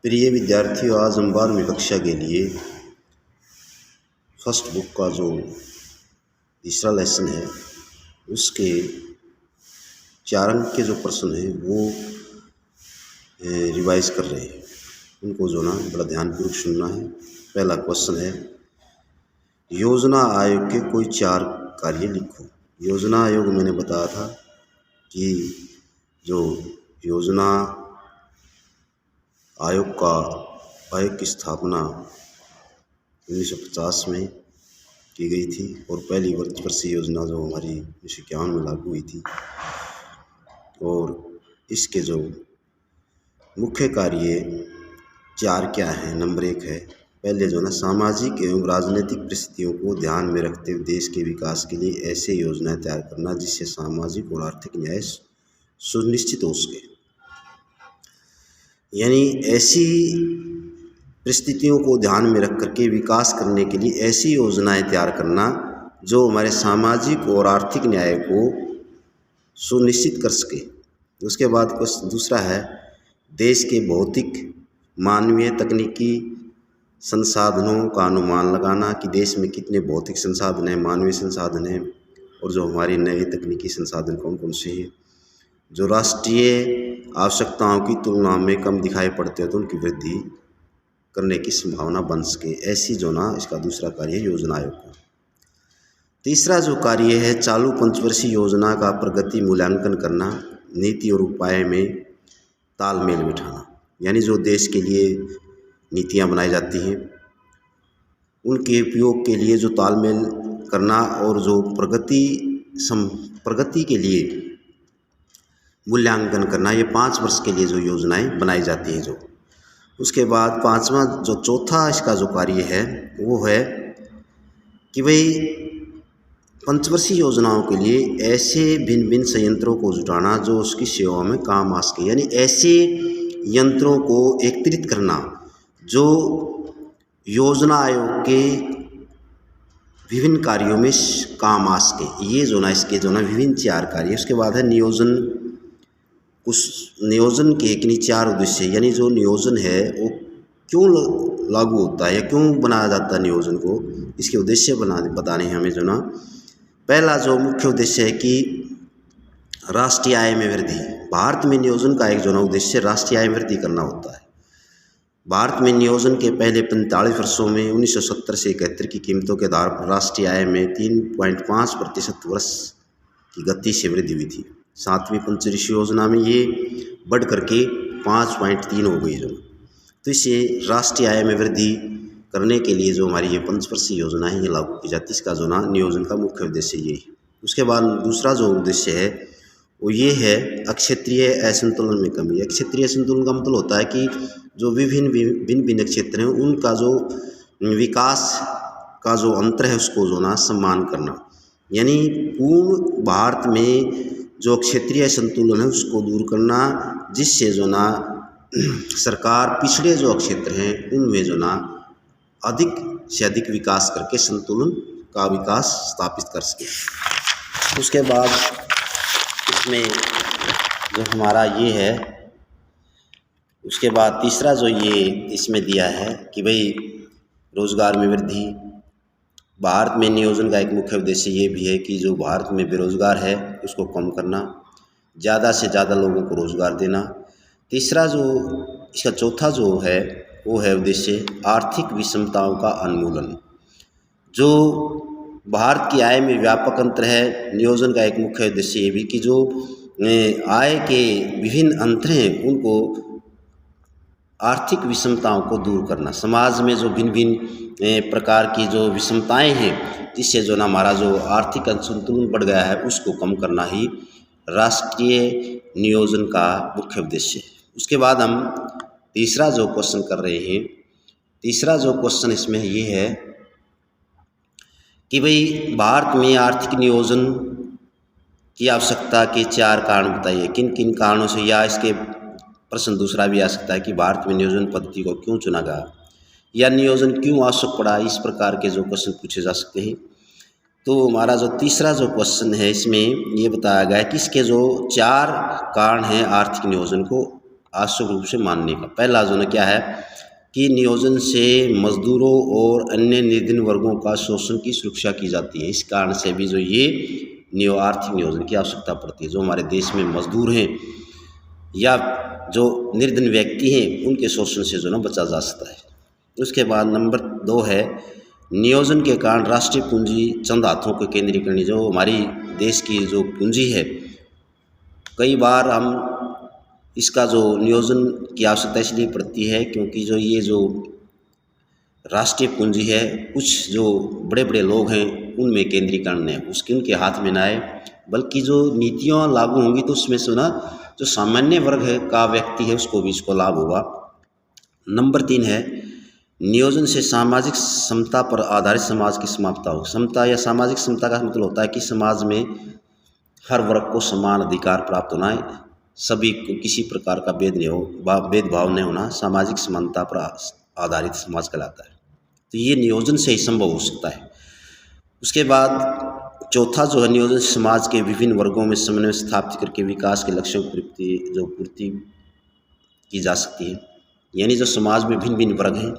प्रिय विद्यार्थियों, आज हम 12वीं कक्षा के लिए फर्स्ट बुक का जो तीसरा लेसन है उसके 4 अंक के जो प्रश्न हैं वो रिवाइज कर रहे हैं। उनको जो ना बड़ा ध्यानपूर्वक सुनना है। पहला क्वेश्चन है, योजना आयोग के कोई 4 कार्य लिखो। योजना आयोग मैंने बताया था कि जो योजना आयोग की स्थापना 1950 में की गई थी और पहली पंचवर्षीय योजना जो हमारी 1951 में लागू हुई थी। और इसके जो मुख्य कार्य 4 क्या हैं। नंबर 1 है, पहले जो ना सामाजिक एवं राजनीतिक परिस्थितियों को ध्यान में रखते हुए देश के विकास के लिए ऐसे योजनाएं तैयार करना जिससे सामाजिक और आर्थिक न्याय सुनिश्चित हो सके। यानी ऐसी परिस्थितियों को ध्यान में रख करके विकास करने के लिए ऐसी योजनाएं तैयार करना जो हमारे सामाजिक और आर्थिक न्याय को सुनिश्चित कर सके। उसके बाद दूसरा है, देश के भौतिक, मानवीय, तकनीकी संसाधनों का अनुमान लगाना कि देश में कितने भौतिक संसाधन हैं, मानवीय संसाधन हैं और जो हमारी नए तकनीकी संसाधन कौन कौन से हैं जो राष्ट्रीय आवश्यकताओं की तुलना में कम दिखाई पड़ते हैं तो उनकी वृद्धि करने की संभावना बन सके। ऐसी जो ना इसका दूसरा कार्य है योजना आयोग का। तीसरा जो कार्य है, चालू पंचवर्षीय योजना का प्रगति मूल्यांकन करना, नीति और उपाय में तालमेल बिठाना। यानी जो देश के लिए नीतियां बनाई जाती हैं उनके उपयोग के लिए जो तालमेल करना और जो प्रगति के लिए मूल्यांकन करना, ये 5 वर्ष के लिए जो योजनाएं बनाई जाती हैं। जो उसके बाद चौथा इसका जो कार्य है वो है कि भाई पंचवर्षीय योजनाओं के लिए ऐसे भिन्न भिन्न संयंत्रों को जुटाना जो उसकी सेवा में काम आ सके। यानी ऐसे यंत्रों को एकत्रित करना जो योजना आयोग के विभिन्न कार्यों में काम आ सके। ये जो ना इसके जो ना विभिन्न 4 कार्य। उसके बाद है नियोजन। उस नियोजन के कि 4 उद्देश्य, यानी जो नियोजन है वो क्यों लागू होता है या क्यों बनाया जाता है नियोजन को, इसके उद्देश्य बताने हैं हमें। जो ना पहला जो मुख्य उद्देश्य है कि राष्ट्रीय आय में वृद्धि। भारत में नियोजन का एक जो ना उद्देश्य राष्ट्रीय आय में वृद्धि करना होता है। भारत में नियोजन के पहले 45 वर्षों में 1970 से 71 की कीमतों के आधार पर राष्ट्रीय आय में 3.5% वर्ष की गति से वृद्धि हुई थी। 7वीं पंचवर्षीय योजना में ये बढ़ करके 5.3 हो गई। जो तो इससे राष्ट्रीय आय में वृद्धि करने के लिए जो हमारी ये पंचवर्षीय योजना है ये लागू की जाती है। इसका जो ना नियोजन का मुख्य उद्देश्य ये है। उसके बाद दूसरा जो उद्देश्य है वो ये है अक्षेत्रीय असंतुलन में कमी। अक्षेत्रीय असंतुलन का मतलब होता है कि जो भिन्न क्षेत्र हैं उनका जो विकास का जो अंतर है उसको जो ना सम्मान करना। यानी पूर्ण भारत में जो क्षेत्रीय संतुलन है उसको दूर करना जिससे जो ना सरकार पिछड़े जो क्षेत्र हैं उनमें जो ना अधिक से अधिक विकास करके संतुलन का विकास स्थापित कर सके। उसके बाद इसमें जो हमारा ये है, उसके बाद तीसरा जो ये इसमें दिया है कि भाई रोजगार में वृद्धि। भारत में नियोजन का एक मुख्य उद्देश्य ये भी है कि जो भारत में बेरोजगार है उसको कम करना, ज़्यादा से ज़्यादा लोगों को रोजगार देना। तीसरा जो इसका चौथा जो है वो है उद्देश्य आर्थिक विषमताओं का उन्मूलन। जो भारत की आय में व्यापक अंतर है, नियोजन का एक मुख्य उद्देश्य ये भी कि जो आय के विभिन्न अंतर हैं उनको आर्थिक विषमताओं को दूर करना। समाज में जो भिन्न भिन्न प्रकार की जो विषमताएं हैं जिससे जो ना हमारा जो आर्थिक असंतुलन बढ़ गया है उसको कम करना ही राष्ट्रीय नियोजन का मुख्य उद्देश्य है। उसके बाद हम तीसरा जो क्वेश्चन कर रहे हैं, तीसरा जो क्वेश्चन इसमें ये है कि भाई भारत में आर्थिक नियोजन की आवश्यकता के 4 कारण बताइए। किन किन कारणों से, या इसके प्रश्न दूसरा भी आ सकता है कि भारत में नियोजन पद्धति को क्यों चुना गया या नियोजन क्यों आवश्यक पड़ा। इस प्रकार के जो क्वेश्चन पूछे जा सकते हैं। तो हमारा जो तीसरा जो क्वेश्चन है इसमें ये बताया गया है कि इसके जो 4 कारण हैं आर्थिक नियोजन को आवश्यक रूप से मानने का। पहला जो ना क्या है कि नियोजन से मजदूरों और अन्य निर्धन वर्गों का शोषण की सुरक्षा की जाती है। इस कारण से भी जो ये आर्थिक नियोजन की आवश्यकता पड़ती है। जो हमारे देश में मजदूर हैं या जो निर्धन व्यक्ति हैं उनके शोषण से जो ना बचा जा सकता है। उसके बाद नंबर 2 है नियोजन के कारण राष्ट्रीय पूंजी चंद हाथों के केंद्रीकरण। जो हमारी देश की जो पूंजी है, कई बार हम इसका जो नियोजन की आवश्यकता इसलिए पड़ती है क्योंकि जो ये जो राष्ट्रीय पूंजी है कुछ जो बड़े बड़े लोग हैं उनमें केंद्रीकरण है, उसकी उनके हाथ में ना आए, बल्कि जो नीतियाँ लागू होंगी तो उसमें से ना जो सामान्य वर्ग है का व्यक्ति है उसको भी इसको लाभ होगा। नंबर 3 है नियोजन से सामाजिक समता पर आधारित समाज की समाप्ता हो। समता या सामाजिक समता का मतलब होता है कि समाज में हर वर्ग को समान अधिकार प्राप्त होना है, सभी को किसी प्रकार का भेदभाव नहीं होना, सामाजिक समानता पर आधारित समाज कहलाता है। तो ये नियोजन से ही संभव हो सकता है। उसके बाद चौथा जो है नियोजन समाज के विभिन्न वर्गों में समन्वय स्थापित करके विकास के लक्ष्यों की पूर्ति की जा सकती है। यानी जो समाज में भिन्न भिन्न वर्ग हैं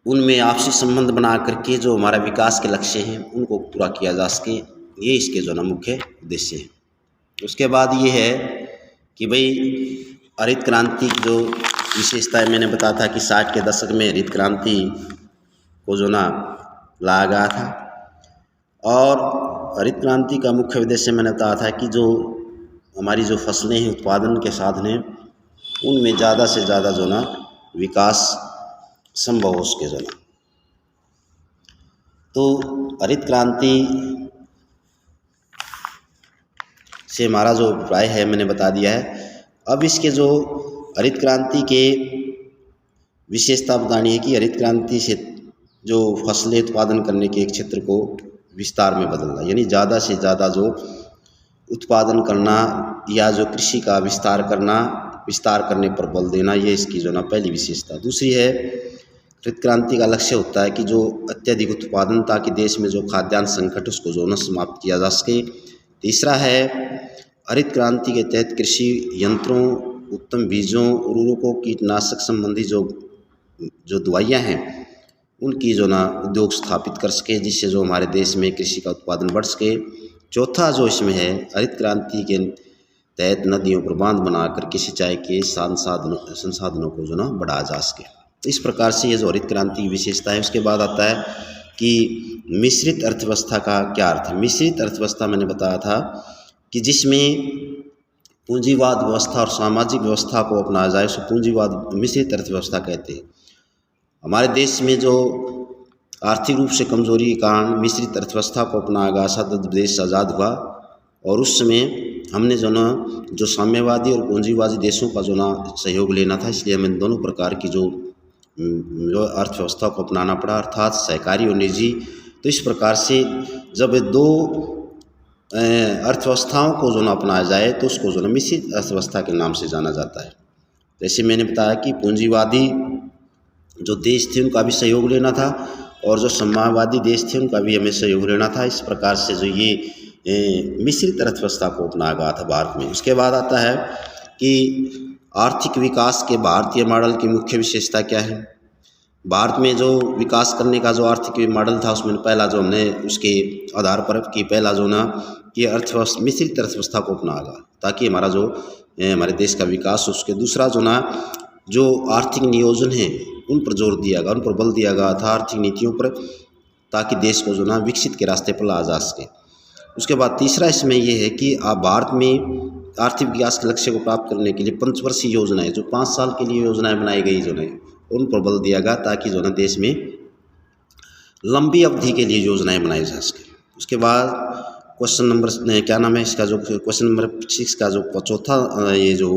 उनमें आपसी संबंध बना करके जो हमारा विकास के लक्ष्य हैं उनको पूरा किया जा सके, ये इसके जो ना मुख्य उद्देश्य है। उसके बाद ये है कि भाई हरित क्रांति की जो विशेषताएं मैंने बताया था कि 60 के दशक में हरित क्रांति को जो ना लाया गया था, और हरित क्रांति का मुख्य उद्देश्य मैंने बताया था कि जो हमारी जो फसलें हैं उत्पादन के साधन हैं उनमें ज़्यादा से ज़्यादा जो ना विकास संभव हो सके जो ना। तो हरित क्रांति से हमारा जो अभिप्राय है मैंने बता दिया है। अब इसके जो हरित क्रांति के विशेषता बतानी है कि हरित क्रांति से जो फसलें उत्पादन करने के एक क्षेत्र को विस्तार में बदलना, यानी ज़्यादा से ज़्यादा जो उत्पादन करना या जो कृषि का विस्तार करने पर बल देना, ये इसकी जो ना पहली विशेषता। दूसरी है हरित क्रांति का लक्ष्य होता है कि जो अत्यधिक उत्पादन ताकि देश में जो खाद्यान्न संकट उसको जो ना समाप्त किया जा सके। तीसरा है हरित क्रांति के तहत कृषि यंत्रों, उत्तम बीजों, उर्वरकों, कीटनाशक संबंधी जो दवाइयाँ हैं उनकी जो ना उद्योग स्थापित कर सके, जिससे जो हमारे देश में कृषि का उत्पादन बढ़ सके। चौथा जो इसमें है हरित क्रांति के तहत नदियों पर बांध बनाकर के सिंचाई के संसाधनों को जो ना बढ़ाया जा सके। इस प्रकार से ये जो हरित क्रांति की विशेषता है। उसके बाद आता है कि मिश्रित अर्थव्यवस्था का क्या अर्थ है। मिश्रित अर्थव्यवस्था मैंने बताया था कि जिसमें पूंजीवाद व्यवस्था और सामाजिक व्यवस्था को अपनाया जाए उसको पूंजीवाद मिश्रित अर्थव्यवस्था कहते हैं। हमारे देश में जो आर्थिक रूप से कमजोरी के कारण मिश्रित अर्थव्यवस्था को अपनाया गया, जब देश आज़ाद हुआ और उस समय हमने जो ना जो साम्यवादी और पूंजीवादी देशों का जो ना सहयोग लेना था, इसलिए हमें दोनों प्रकार की जो अर्थव्यवस्था को अपनाना पड़ा, अर्थात सहकारी और निजी। तो इस प्रकार से जब दो अर्थव्यवस्थाओं को जो ना अपनाया जाए तो उसको जो ना मिश्रित अर्थव्यवस्था के नाम से जाना जाता है। जैसे मैंने बताया कि पूंजीवादी जो देश थे उनका भी सहयोग लेना था और जो साम्यवादी देश थे उनका भी हमें सहयोग लेना था। इस प्रकार से जो ये मिश्रित अर्थव्यवस्था को अपनाया गया था भारत में। उसके बाद आता है कि आर्थिक विकास के भारतीय मॉडल की मुख्य विशेषता क्या है। भारत में जो विकास करने का जो आर्थिक मॉडल था उसमें पहला जो हमने उसके आधार पर कि पहला जो ना कि अर्थव्यवस्था मिश्रित अर्थव्यवस्था को अपनाएगा ताकि हमारा जो हमारे देश का विकास हो उसके। दूसरा जो ना जो आर्थिक नियोजन है उन पर जोर दिया गया, उन पर बल दिया गया था आर्थिक नीतियों पर, ताकि देश को जो ना विकसित के रास्ते पर लाया जा सके। उसके बाद तीसरा इसमें यह है कि भारत में आर्थिक विकास के लक्ष्य को प्राप्त करने के लिए पंचवर्षीय योजनाएं जो 5 साल के लिए योजनाएं बनाई गई जो है उन पर बल दिया गया ताकि जो ना देश में लंबी अवधि के लिए योजनाएं बनाई जा सके। उसके बाद क्वेश्चन नंबर क्या नाम है इसका, जो क्वेश्चन नंबर 6 का जो चौथा ये जो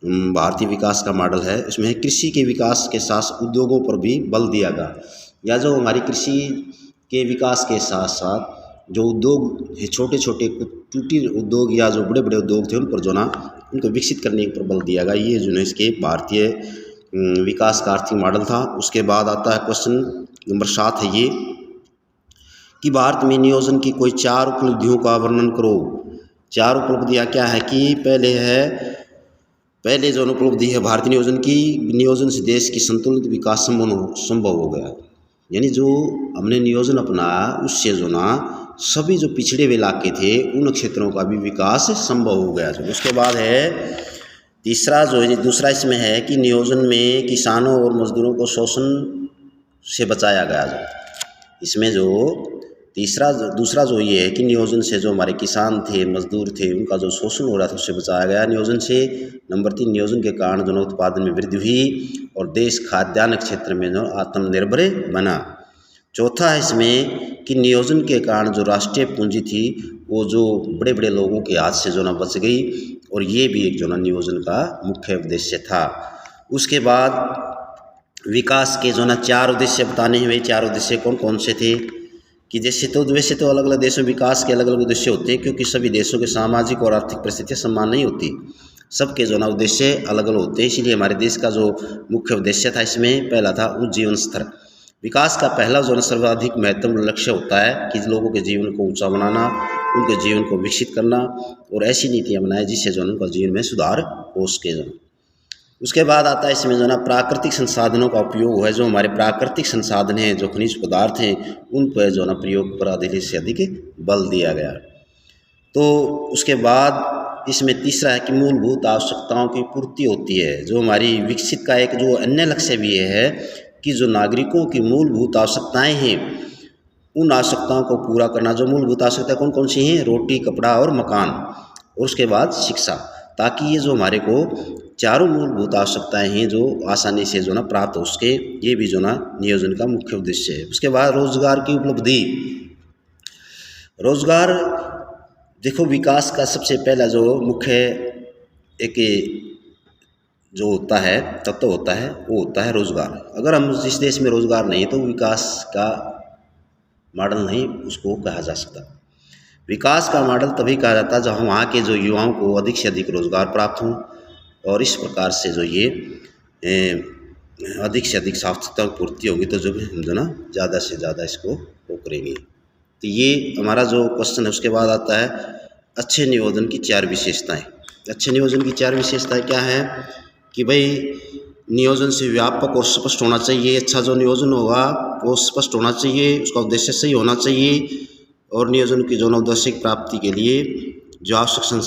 भारतीय विकास का मॉडल है उसमें कृषि के विकास के साथ उद्योगों पर भी बल दिया गया, या जो हमारी कृषि के विकास के साथ साथ जो उद्योग है छोटे छोटे कुटीर उद्योग या जो बड़े बड़े उद्योग थे उन पर जो ना उनको विकसित करने पर बल दिया गया। ये जो है इसके भारतीय विकास का आर्थिक मॉडल था। उसके बाद आता है क्वेश्चन नंबर 7 है ये कि भारत में नियोजन की कोई 4 उपलब्धियों का वर्णन करो। 4 उपलब्धियाँ क्या है कि पहले है पहले जो उपलब्धि है भारतीय नियोजन की, नियोजन से देश की संतुलित विकास संभव हो गया। यानी जो हमने नियोजन अपनाया उससे जो ना सभी जो पिछड़े हुए इलाके थे उन क्षेत्रों का भी विकास संभव हो गया। उसके बाद है तीसरा जो है, दूसरा इसमें है कि नियोजन में किसानों और मजदूरों को शोषण से बचाया गया। जो इसमें जो दूसरा जो ये है कि नियोजन से जो हमारे किसान थे, मजदूर थे, उनका जो शोषण हो रहा था उससे बचाया गया नियोजन से। नंबर 3, नियोजन के कारण जो उत्पादन में वृद्धि हुई और देश खाद्यान्न क्षेत्र में जो आत्मनिर्भर बना। चौथा है इसमें कि नियोजन के कारण जो राष्ट्रीय पूंजी थी वो जो बड़े बड़े लोगों के हाथ से जो ना बच गई, और ये भी एक जो ना नियोजन का मुख्य उद्देश्य था। उसके बाद विकास के जो ना 4 उद्देश्य बताने हैं। वे 4 उद्देश्य कौन कौन से थे कि वैसे तो अलग अलग देशों में विकास के अलग अलग उद्देश्य होते हैं, क्योंकि सभी देशों के सामाजिक और आर्थिक परिस्थितियाँ समान नहीं होती, सबके जो ना उद्देश्य अलग अलग होते हैं। इसीलिए हमारे देश का जो मुख्य उद्देश्य था इसमें पहला था उच्च जीवन स्तर। विकास का पहला जो सर्वाधिक महत्वपूर्ण लक्ष्य होता है कि लोगों के जीवन को ऊंचा बनाना, उनके जीवन को विकसित करना और ऐसी नीतियाँ बनाए जिससे जो उनका जीवन में सुधार हो सके। उसके बाद आता है इसमें जो ना प्राकृतिक संसाधनों का उपयोग है। जो हमारे प्राकृतिक संसाधन हैं, जो खनिज पदार्थ हैं, उन पर जो ना प्रयोग पर अधिक से अधिक बल दिया गया। तो उसके बाद इसमें तीसरा है कि मूलभूत आवश्यकताओं की पूर्ति होती है। जो हमारी विकसित का एक जो अन्य लक्ष्य भी है कि जो नागरिकों की मूलभूत आवश्यकताएं हैं उन आवश्यकताओं को पूरा करना। जो मूलभूत आवश्यकताएं कौन कौन सी हैं? रोटी, कपड़ा और मकान, और उसके बाद शिक्षा, ताकि ये जो हमारे को चारों मूलभूत आवश्यकताएं हैं जो आसानी से जो ना प्राप्त हो सके, ये भी जो ना नियोजन का मुख्य उद्देश्य है। उसके बाद रोजगार की उपलब्धि। रोजगार देखो, विकास का सबसे पहला जो मुख्य एक जो होता है तत्व होता है वो होता है रोजगार। अगर हम जिस देश में रोजगार नहीं तो विकास का मॉडल नहीं उसको कहा जा सकता। विकास का मॉडल तभी कहा जाता है जब वहाँ के जो युवाओं को अधिक से अधिक रोजगार प्राप्त हों, और इस प्रकार से जो ये अधिक से अधिक आवश्यकता पूर्ति होगी तो जो ना ज़्यादा से ज़्यादा इसको वो करेंगे। तो ये हमारा जो क्वेश्चन है। उसके बाद आता है अच्छे नियोजन की 4 विशेषताएं। अच्छे नियोजन की 4 विशेषताएं क्या है कि भाई नियोजन से व्यापक और स्पष्ट होना चाहिए। अच्छा जो नियोजन होगा वो स्पष्ट होना चाहिए, उसका उद्देश्य सही होना चाहिए, और नियोजन की जो उद्देश्य प्राप्ति के लिए जो आवश्यक